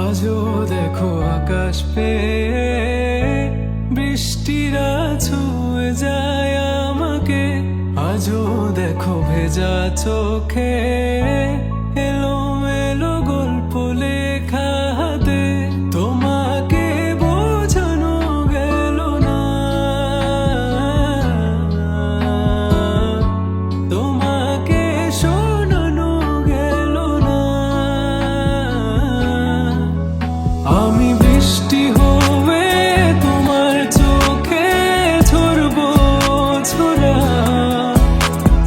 আজও দেখো আকাশ পেয়ে বৃষ্টিরা ছুঁয়ে যায় আমাকে। আজও দেখো ভেজা চোখে এলো এলো গল্প লেখা হাতে। তোমাকে বোঝানো গেল না, তোমাকে শোনানো গেল না। আমি বৃষ্টি হয়ে তোমার চোখে ঝরবো ছোড়া,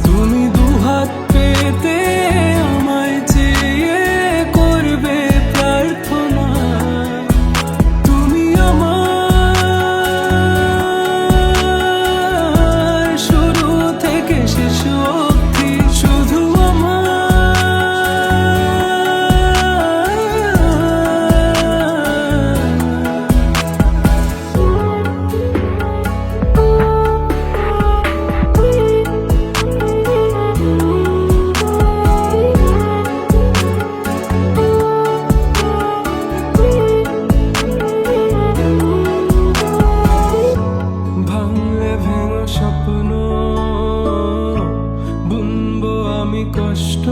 তুমি দুহাত পেতে আমায় চেয়ে করবে প্রার্থনা। তুমি আমার শুরু থেকে শেষ অবধি, শুধু ভাঙলে ভেঙো স্বপ্ন বুনবো আমি কষ্ট,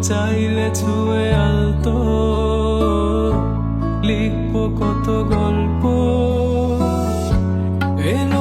চাইলে ছুঁয়ে আলতো লিখবো কত গল্প। এলো